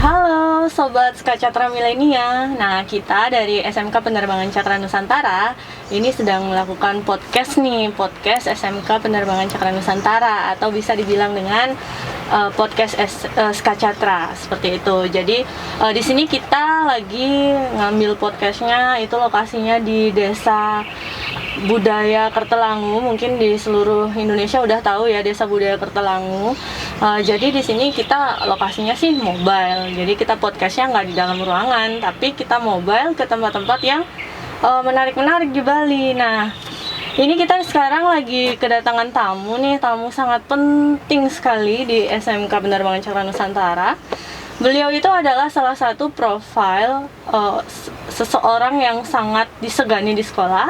Halo Sobat Skacatra Milenia. Nah, kita dari SMK Penerbangan Cakra Nusantara ini sedang melakukan podcast nih, podcast SMK Penerbangan Cakra Nusantara, atau bisa dibilang dengan podcast Skacatra seperti itu. Jadi di sini kita lagi ngambil podcastnya, itu lokasinya di Desa Budaya Kertelangu. Mungkin di seluruh Indonesia udah tahu ya Desa Budaya Kertelangu. Jadi di sini kita lokasinya sih mobile. Jadi kita podcastnya nggak di dalam ruangan, tapi kita mobile ke tempat-tempat yang menarik-menarik di Bali. Nah, ini kita sekarang lagi kedatangan tamu nih, tamu sangat penting sekali di SMK Penerbangan Cakra Nusantara. Beliau itu adalah salah satu profil seseorang yang sangat disegani di sekolah.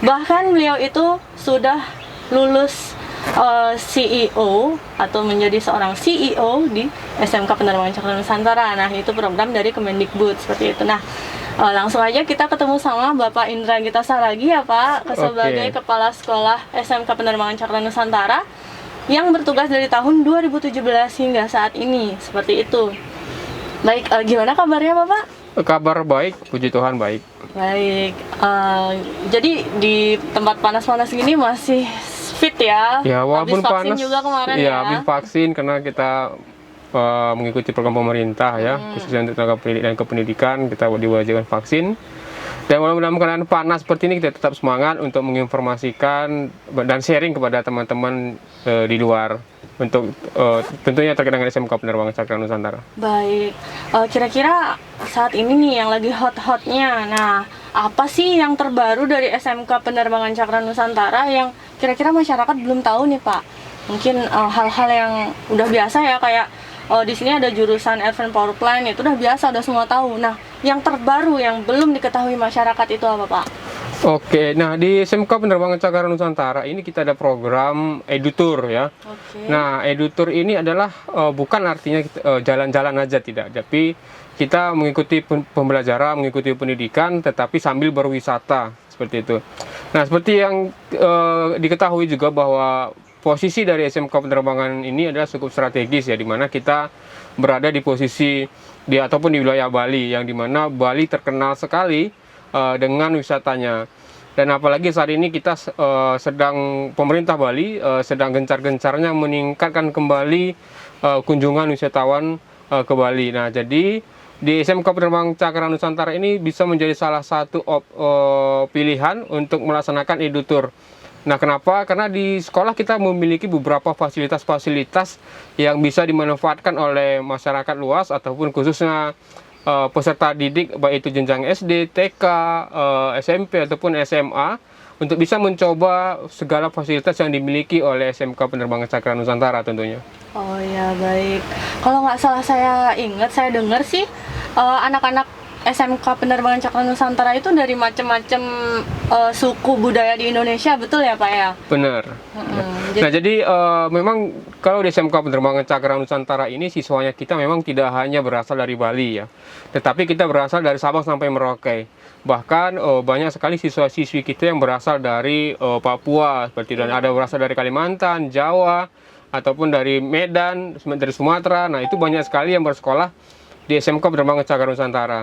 Bahkan beliau itu sudah lulus CEO atau menjadi seorang CEO di SMK Penerbangan Cakra Nusantara. Nah, itu program dari Kemendikbud seperti itu. Nah, langsung aja kita ketemu sama Bapak Indra Gita Saragi ya Pak, sebagai Kepala Sekolah SMK Penerbangan Cakra Nusantara yang bertugas dari tahun 2017 hingga saat ini, seperti itu. Baik, gimana kabarnya Bapak? Kabar baik, puji Tuhan baik. Baik, jadi di tempat panas-panas gini masih fit ya? Ya, walaupun habis vaksin panas juga kemarin ya. Ya, Habis vaksin karena kita mengikuti program pemerintah ya, khususnya untuk tenaga pendidik dan kependidikan, kita diwajibkan vaksin. Dan walaupun dalam keadaan panas seperti ini, kita tetap semangat untuk menginformasikan dan sharing kepada teman-teman di luar untuk tentunya terkait dengan SMK Penerbangan Cakra Nusantara. Baik, kira-kira saat ini nih yang lagi hot-hotnya, nah apa sih yang terbaru dari SMK Penerbangan Cakra Nusantara yang kira-kira masyarakat belum tahu nih Pak? Mungkin hal-hal yang udah biasa ya, kayak di sini ada jurusan Advanced Power Plant, itu udah biasa, udah semua tahu. Nah, yang terbaru yang belum diketahui masyarakat itu apa Pak? Oke, nah di SMK Penerbangan Cakra Nusantara ini kita ada program EduTour ya. Nah, EduTour ini adalah bukan artinya jalan-jalan aja, tidak, tapi kita mengikuti pembelajaran, mengikuti pendidikan, tetapi sambil berwisata seperti itu. Nah, seperti yang diketahui juga bahwa posisi dari SMK Penerbangan ini adalah cukup strategis ya, di mana kita berada di posisi ataupun di wilayah Bali, yang dimana Bali terkenal sekali dengan wisatanya. Dan apalagi saat ini kita pemerintah Bali sedang gencar-gencarnya meningkatkan kembali kunjungan wisatawan ke Bali. Nah, jadi di SMK Penerbangan Cakra Nusantara ini bisa menjadi salah satu pilihan untuk melaksanakan EduTour. Nah, kenapa? Karena di sekolah kita memiliki beberapa fasilitas-fasilitas yang bisa dimanfaatkan oleh masyarakat luas ataupun khususnya peserta didik, baik itu jenjang SD, TK, SMP ataupun SMA, untuk bisa mencoba segala fasilitas yang dimiliki oleh SMK Penerbangan Cakra Nusantara tentunya. Oh ya, baik. Kalau nggak salah saya ingat, saya dengar sih anak-anak SMK Penerbangan Cakra Nusantara itu dari macam-macam suku budaya di Indonesia, betul ya Pak ya? Benar. Nah, jadi memang kalau di SMK Penerbangan Cakra Nusantara ini siswanya kita memang tidak hanya berasal dari Bali ya, tetapi kita berasal dari Sabang sampai Merauke. Bahkan banyak sekali siswa-siswi kita yang berasal dari Papua seperti itu, dan ada berasal dari Kalimantan, Jawa, ataupun dari Medan, dari Sumatera. Nah, itu banyak sekali yang bersekolah di SMK Penerbangan Cakra Nusantara.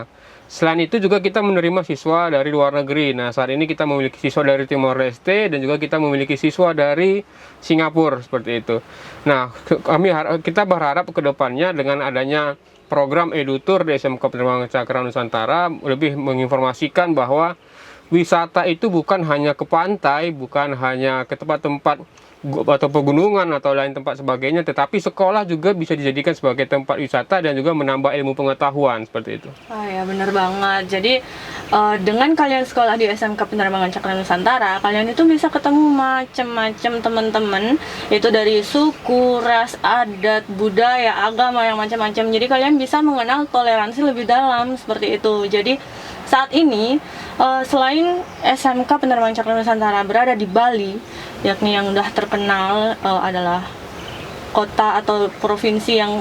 Selain itu juga kita menerima siswa dari luar negeri. Nah, saat ini kita memiliki siswa dari Timor Leste dan juga kita memiliki siswa dari Singapura seperti itu. Nah, kita berharap ke depannya dengan adanya program EduTour di SMK Penerbangan Cakra Nusantara lebih menginformasikan bahwa wisata itu bukan hanya ke pantai, bukan hanya ke tempat-tempat atau pegunungan atau lain tempat sebagainya, tetapi sekolah juga bisa dijadikan sebagai tempat wisata dan juga menambah ilmu pengetahuan seperti itu. Oh ya, benar banget. Jadi dengan kalian sekolah di SMK Penerbangan Cakra Nusantara, kalian itu bisa ketemu macam-macam teman-teman, itu dari suku, ras, adat, budaya, agama yang macam-macam. Jadi kalian bisa mengenal toleransi lebih dalam seperti itu. Jadi saat ini selain SMK Penerbangan Cakra Nusantara berada di Bali, yakni yang udah terkenal adalah kota atau provinsi yang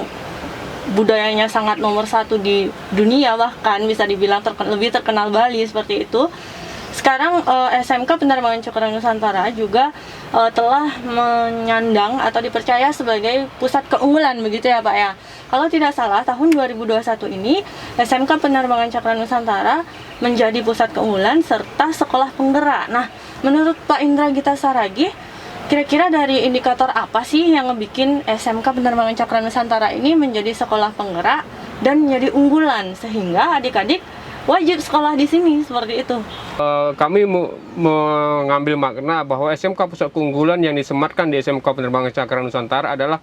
budayanya sangat nomor 1 di dunia, bahkan bisa dibilang lebih terkenal Bali seperti itu. sekarang SMK Penerbangan Cakra Nusantara juga telah menyandang atau dipercaya sebagai pusat keunggulan, begitu ya Pak ya. Kalau tidak salah tahun 2021 ini SMK Penerbangan Cakra Nusantara menjadi pusat keunggulan serta sekolah penggerak. Nah, menurut Pak Indra Gita Saragih, kira-kira dari indikator apa sih yang ngebikin SMK Penerbangan Cakra Nusantara ini menjadi sekolah penggerak dan menjadi unggulan sehingga adik-adik wajib sekolah di sini, seperti itu? Kami mengambil makna bahwa SMK Pusat Keunggulan yang disematkan di SMK Penerbangan Cakra Nusantara adalah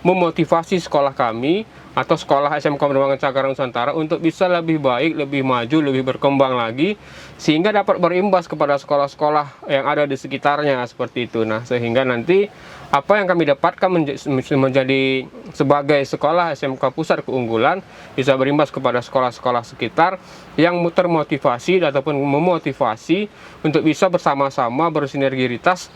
memotivasi sekolah kami atau sekolah SMK Penerbangan Cakra Nusantara untuk bisa lebih baik, lebih maju, lebih berkembang lagi, sehingga dapat berimbas kepada sekolah-sekolah yang ada di sekitarnya, seperti itu. Nah, sehingga nanti apa yang kami dapatkan menjadi sebagai sekolah SMK Pusat Keunggulan bisa berimbas kepada sekolah-sekolah sekitar yang termotivasi ataupun memotivasi untuk bisa bersama-sama bersinergitas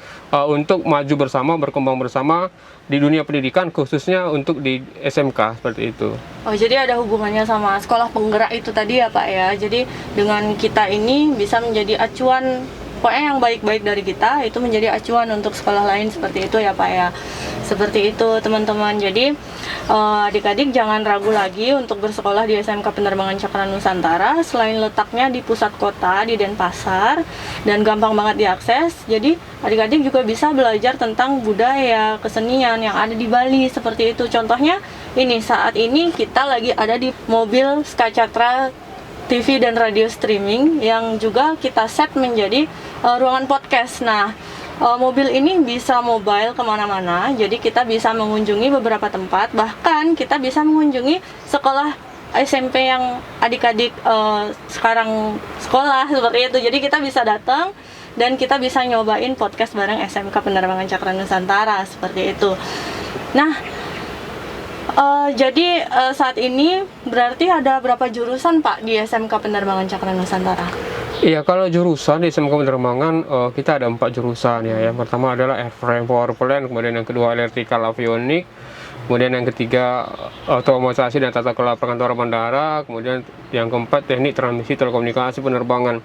untuk maju bersama, berkembang bersama di dunia pendidikan, khususnya untuk di SMK, seperti itu. Oh, jadi ada hubungannya sama sekolah penggerak itu tadi ya Pak ya. Jadi dengan kita ini bisa menjadi acuan, pokoknya yang baik-baik dari kita itu menjadi acuan untuk sekolah lain, seperti itu ya Pak ya. Seperti itu teman-teman. Jadi adik-adik jangan ragu lagi untuk bersekolah di SMK Penerbangan Cakra Nusantara. Selain letaknya di pusat kota di Denpasar dan gampang banget diakses, jadi adik-adik juga bisa belajar tentang budaya, kesenian yang ada di Bali, seperti itu. Contohnya ini, saat ini kita lagi ada di mobil Sky Cakra TV dan radio streaming yang juga kita set menjadi ruangan podcast. Nah, mobil ini bisa mobile kemana-mana, jadi kita bisa mengunjungi beberapa tempat, bahkan kita bisa mengunjungi sekolah SMP yang adik-adik sekarang sekolah, seperti itu. Jadi kita bisa datang dan kita bisa nyobain podcast bareng SMK Penerbangan Cakra Nusantara, seperti itu. Nah, jadi saat ini berarti ada berapa jurusan Pak di SMK Penerbangan Cakra Nusantara? Iya, kalau jurusan di SMK Penerbangan kita ada 4 jurusan ya. Yang pertama adalah Airframe Power Plant, kemudian yang kedua Electrical Avionik, kemudian yang ketiga Otomatisasi dan Tata Kelola Perkantoran Bandara, kemudian yang keempat Teknik Transmisi Telekomunikasi Penerbangan.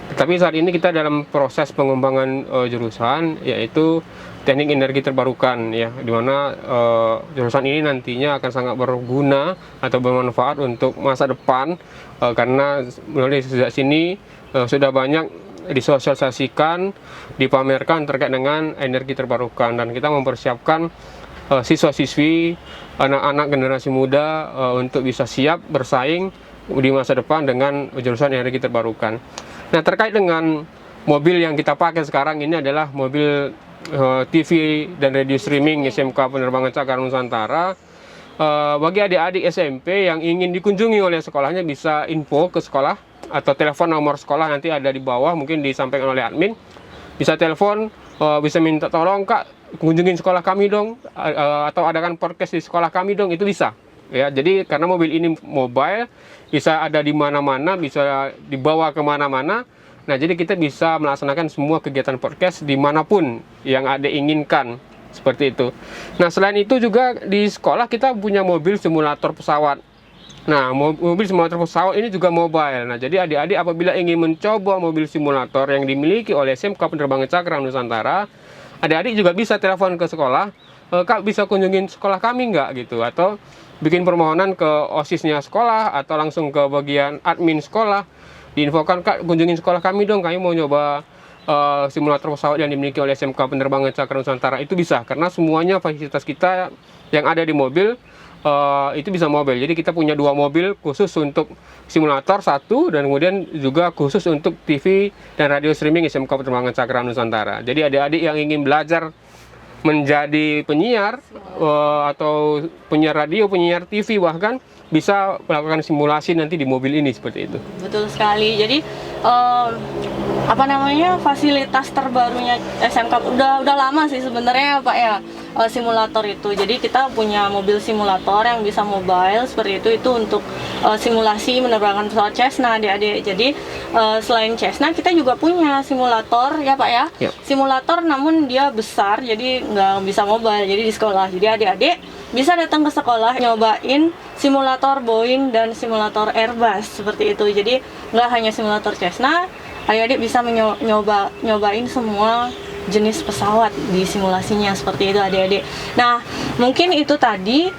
Tapi saat ini kita dalam proses pengembangan jurusan, yaitu Teknik Energi Terbarukan ya, dimana jurusan ini nantinya akan sangat berguna atau bermanfaat untuk masa depan, karena mulai sejak sini sudah banyak disosialisasikan, dipamerkan terkait dengan energi terbarukan, dan kita mempersiapkan siswa-siswi, anak-anak generasi muda untuk bisa siap bersaing di masa depan dengan jurusan energi terbarukan. Nah, terkait dengan mobil yang kita pakai sekarang ini adalah mobil TV dan radio streaming SMK Penerbangan Cakra Nusantara. Bagi adik-adik SMP yang ingin dikunjungi oleh sekolahnya bisa info ke sekolah atau telepon nomor sekolah nanti ada di bawah, mungkin disampaikan oleh admin. Bisa telepon, bisa minta tolong Kak, kunjungin sekolah kami dong, atau adakan podcast di sekolah kami dong, itu bisa. Ya, jadi karena mobil ini mobile, bisa ada di mana-mana, bisa dibawa kemana-mana. Nah, jadi kita bisa melaksanakan semua kegiatan podcast dimanapun yang ada inginkan, seperti itu. Nah, selain itu juga di sekolah kita punya mobil simulator pesawat. Nah, mobil simulator pesawat ini juga mobile. Nah, jadi adik-adik apabila ingin mencoba mobil simulator yang dimiliki oleh SMK Penerbangan Cakra Nusantara, adik-adik juga bisa telepon ke sekolah, Kak bisa kunjungin sekolah kami nggak gitu, atau bikin permohonan ke OSIS-nya sekolah atau langsung ke bagian admin sekolah, diinfokan Kak kunjungin sekolah kami dong, kami mau nyoba simulator pesawat yang dimiliki oleh SMK Penerbangan Cakra Nusantara. Itu bisa, karena semuanya fasilitas kita yang ada di mobil itu bisa mobile. Jadi kita punya 2 mobil khusus untuk simulator, 1, dan kemudian juga khusus untuk TV dan radio streaming SMK Penerbangan Cakra Nusantara. Jadi adik-adik yang ingin belajar menjadi penyiar atau penyiar radio, penyiar TV, bahkan bisa melakukan simulasi nanti di mobil ini, seperti itu. Betul sekali. Jadi fasilitas terbarunya SMK udah lama sih sebenarnya Pak ya, simulator itu. Jadi kita punya mobil simulator yang bisa mobile, seperti itu untuk simulasi menerbangkan pesawat Cessna, adik-adik. Jadi selain Cessna kita juga punya simulator ya Pak ya. Yep. Simulator namun dia besar, jadi nggak bisa mobile, jadi di sekolah. Jadi adik-adik bisa datang ke sekolah nyobain simulator Boeing dan simulator Airbus, seperti itu. Jadi nggak hanya simulator Cessna, adik-adik bisa nyobain semua jenis pesawat di simulasinya, seperti itu adik-adik. Nah, mungkin itu tadi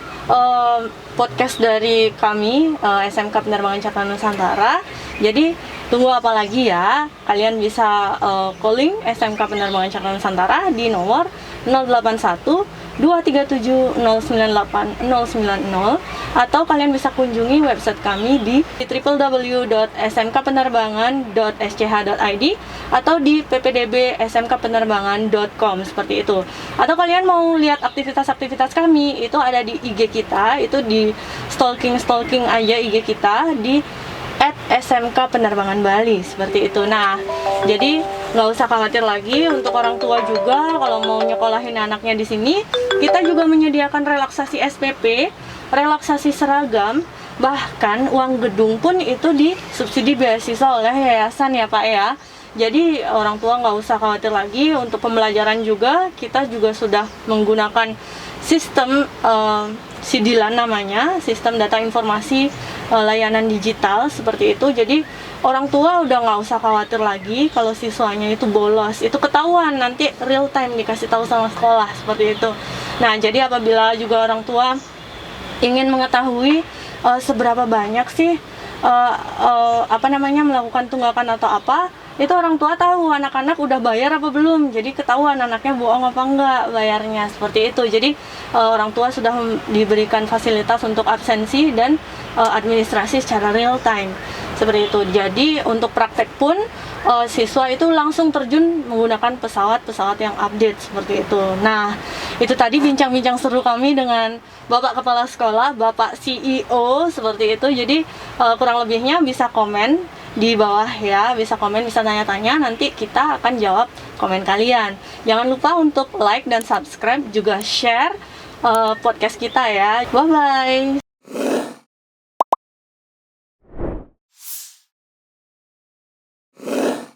podcast dari kami SMK Penerbangan Cakra Nusantara. Jadi tunggu apa lagi ya? Kalian bisa calling SMK Penerbangan Cakra Nusantara di nomor 081 237 098 090, atau kalian bisa kunjungi website kami di www.smkpenerbangan.sch.id atau di ppdb.smkpenerbangan.com, seperti itu. Atau kalian mau lihat aktivitas-aktivitas kami, itu ada di IG kita, itu di stalking aja IG kita di @SMK Penerbangan Bali, seperti itu. Nah, jadi nggak usah khawatir lagi untuk orang tua juga kalau mau nyekolahin anaknya di sini. Kita juga menyediakan relaksasi SPP, relaksasi seragam, bahkan uang gedung pun itu disubsidi beasiswa oleh yayasan ya Pak ya. Jadi orang tua nggak usah khawatir lagi. Untuk pembelajaran juga kita juga sudah menggunakan sistem SIDILAN namanya, sistem data informasi layanan digital, seperti itu. Jadi orang tua udah nggak usah khawatir lagi kalau siswanya itu bolos, itu ketahuan nanti real time dikasih tahu sama sekolah, seperti itu. Nah, jadi apabila juga orang tua ingin mengetahui seberapa banyak sih melakukan tunggakan atau apa, itu orang tua tahu anak-anak udah bayar apa belum, jadi ketahuan anaknya bohong apa enggak bayarnya, seperti itu. Jadi orang tua sudah diberikan fasilitas untuk absensi dan administrasi secara real time, seperti itu. Jadi untuk praktek pun siswa itu langsung terjun menggunakan pesawat-pesawat yang update, seperti itu. Nah, itu tadi bincang-bincang seru kami dengan Bapak Kepala Sekolah, Bapak CEO, seperti itu. Jadi kurang lebihnya bisa komen di bawah ya, bisa komen, bisa tanya-tanya, nanti kita akan jawab komen kalian. Jangan lupa untuk like dan subscribe, juga share podcast kita ya. Bye bye.